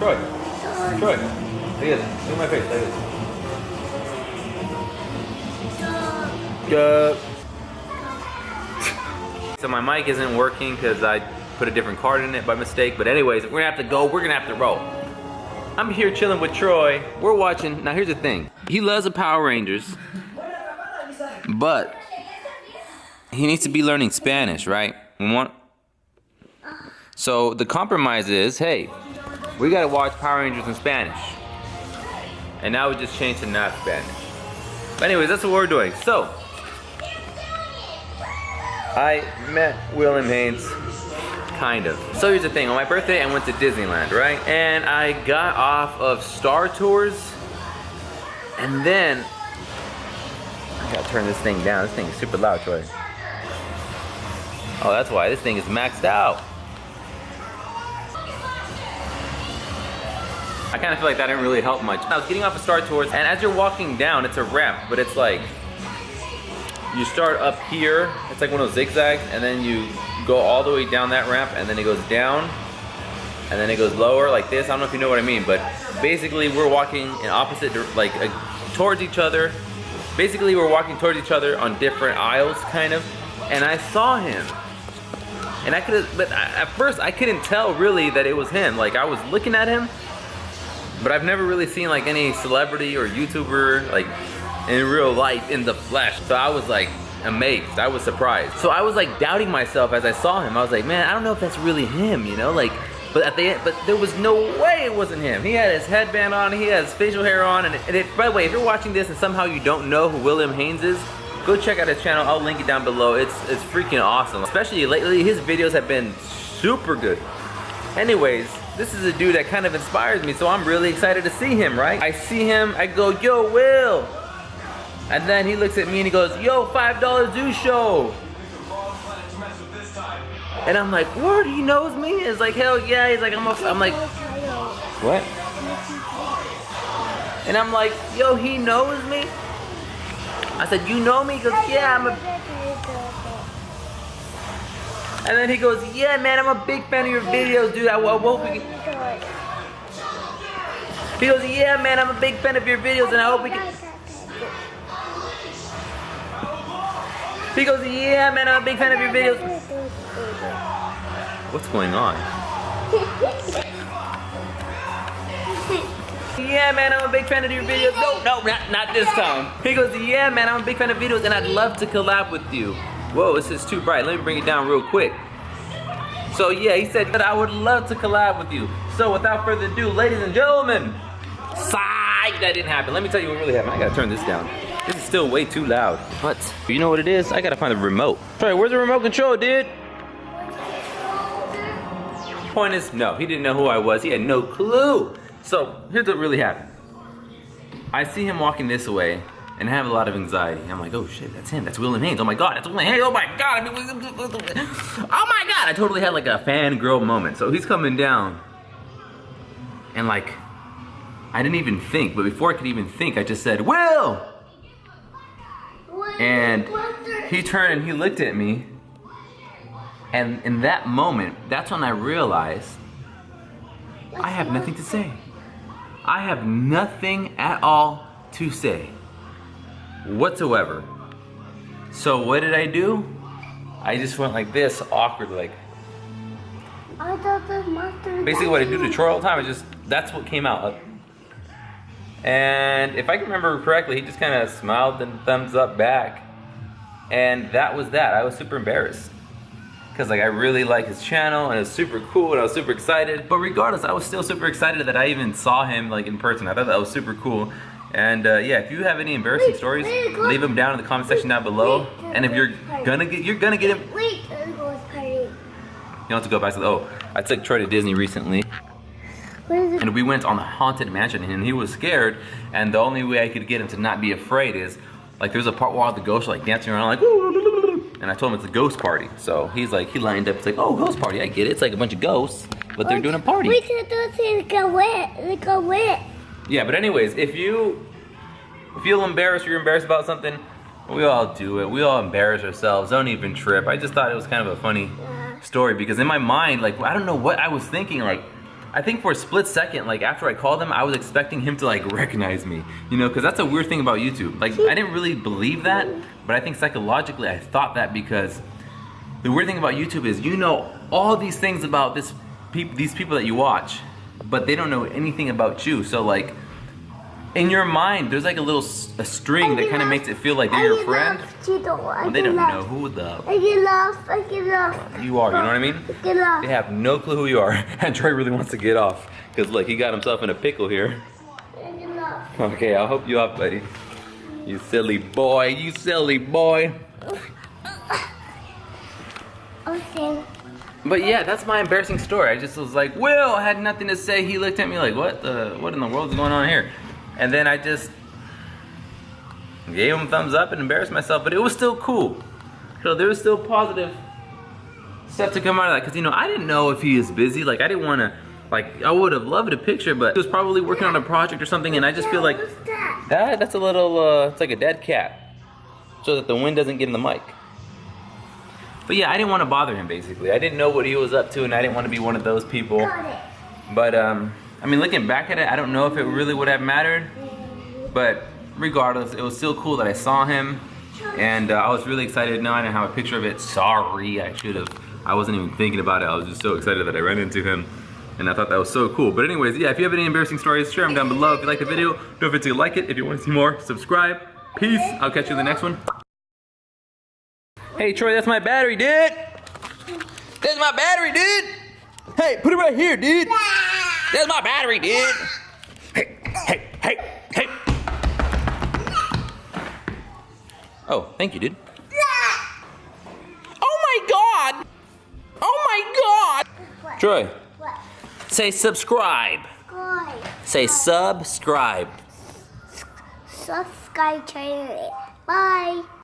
Troy. Troy. Like this. Look at my face. Like this. So my mic isn't working because I put a different card in it by mistake. But anyways, we're gonna have to go. We're gonna have to roll. I'm here chilling with Troy. We're watching. Now here's the thing. He loves the Power Rangers, but he needs to be learning Spanish, right? So the compromise is, hey, we gotta watch Power Rangers in Spanish. And now we just changed to not Spanish. But anyways, that's what we're doing. So, I met William Haynes, kind of. So here's the thing, on my birthday I went to Disneyland, right? And I got off of Star Tours, and then, I gotta turn this thing down. This thing is super loud, Troy. Oh, that's why this thing is maxed out. I kind of feel like that didn't really help much. I was getting off of Star Tours, and as you're walking down, it's a ramp, but it's like, you start up here, it's like one of those zigzags, and then you go all the way down that ramp, and then it goes down, and then it goes lower like this. I don't know if you know what I mean, but basically we're walking in opposite, towards each other. Basically we're walking towards each other on different aisles, kind of, and I saw him. And at first I couldn't tell really that it was him. Like, I was looking at him, but I've never really seen like any celebrity or YouTuber like in real life in the flesh. So I was like amazed, I was surprised. So I was like doubting myself as I saw him. I was like, man, I don't know if that's really him, you know, like, but at the end, but there was no way it wasn't him. He had his headband on, he had his facial hair on, and by the way, if you're watching this and somehow you don't know who William Haynes is, go check out his channel. I'll link it down below. It's freaking awesome. Especially lately, his videos have been super good. Anyways, this is a dude that kind of inspires me, so I'm really excited to see him, right? I see him, I go, yo, Will. And then he looks at me and he goes, yo, $5 Zoo Show. And I'm like, what? He knows me? It's like, hell yeah. He's like, I'm like, what? And I'm like, yo, he knows me? I said, you know me? He goes, yeah, I'm a... And then he goes, yeah, man, I'm a big fan of your videos, dude. I hope we can... He goes, yeah, man, I'm a big fan of your videos, and I hope we can... He goes, yeah, man, I'm a big fan of your videos. What's going on? Yeah, man, I'm a big fan of your videos. No, not this time. He goes, yeah, man, I'm a big fan of videos, and I'd love to collab with you. Whoa, this is too bright. Let me bring it down real quick. So yeah, he said that I would love to collab with you. So without further ado, ladies and gentlemen, psych, that didn't happen. Let me tell you what really happened. I gotta turn this down. This is still way too loud. But you know what it is? I gotta find the remote. Sorry, where's the remote control, dude? Point is, no, he didn't know who I was. He had no clue. So here's what really happened. I see him walking this way, and I have a lot of anxiety. I'm like, oh shit, that's him. That's William Haynes. Oh my god, that's William Haynes. Oh my god. Oh my god. I totally had like a fangirl moment. So he's coming down, and like, I didn't even think. But before I could even think, I just said, Will. And he turned and he looked at me. And in that moment, that's when I realized I have nothing to say. I have nothing at all to say whatsoever. So what did I do? I just went like this, awkward, like. Basically what I do to Troy all the time is just, that's what came out. And if I can remember correctly, he just kind of smiled and thumbs up back. And that was that. I was super embarrassed. Because like I really like his channel and it was super cool and I was super excited. But regardless, I was still super excited that I even saw him like in person. I thought that was super cool. And yeah, if you have any embarrassing stories, leave them down in the comment section down below. And if you're gonna get him. You don't have to go back to the, oh, I took Troy to Disney recently. And we went on the Haunted Mansion and he was scared. And the only way I could get him to not be afraid is, like there's a part where all the ghosts are like dancing around like, and I told him it's a ghost party. So he's like, he lined up, it's like, oh, ghost party, I get it. It's like a bunch of ghosts, but they're doing a party. We could do things like a wet. Yeah, but anyways, if you feel embarrassed or you're embarrassed about something, we all do it. We all embarrass ourselves. Don't even trip. I just thought it was kind of a funny story because in my mind, like, I don't know what I was thinking. Like, I think for a split second, like after I called him, I was expecting him to like recognize me, you know, because that's a weird thing about YouTube. Like I didn't really believe that, but I think psychologically I thought that because the weird thing about YouTube is you know all these things about these people that you watch, but they don't know anything about you. So like in your mind, there's like a string that kind of makes it feel like they're your friend. Well, they don't know who the you are, you know what I mean? They have no clue who you are. And Troy really wants to get off because look, he got himself in a pickle here. Okay, I'll help you out, buddy. You silly boy, you silly boy. Okay. But yeah, that's my embarrassing story. I just was like, Will, I had nothing to say. He looked at me like, what in the world is going on here? And then I just gave him a thumbs up and embarrassed myself, but it was still cool. So there was still positive stuff to come out of that, because you know, I didn't know if he is busy. Like I didn't want to, like I would have loved a picture, but he was probably working on a project or something, and I just feel like that's a little, it's like a dead cat, so that the wind doesn't get in the mic. But yeah, I didn't want to bother him basically. I didn't know what he was up to, and I didn't want to be one of those people. But I mean, looking back at it, I don't know if it really would have mattered, but regardless, it was still cool that I saw him, and I was really excited. Now I didn't have a picture of it. Sorry, I should have. I wasn't even thinking about it. I was just so excited that I ran into him, and I thought that was so cool. But anyways, yeah, if you have any embarrassing stories, share them down below. If you like the video, don't forget to like it. If you want to see more, subscribe. Peace. I'll catch you in the next one. Hey, Troy, that's my battery, dude. That's my battery, dude. Hey, put it right here, dude. That's my battery, dude. Hey, hey, hey, hey. Oh, thank you, dude. Oh my God. Oh my God. Troy, say subscribe. Say subscribe. Subscribe to it. Bye.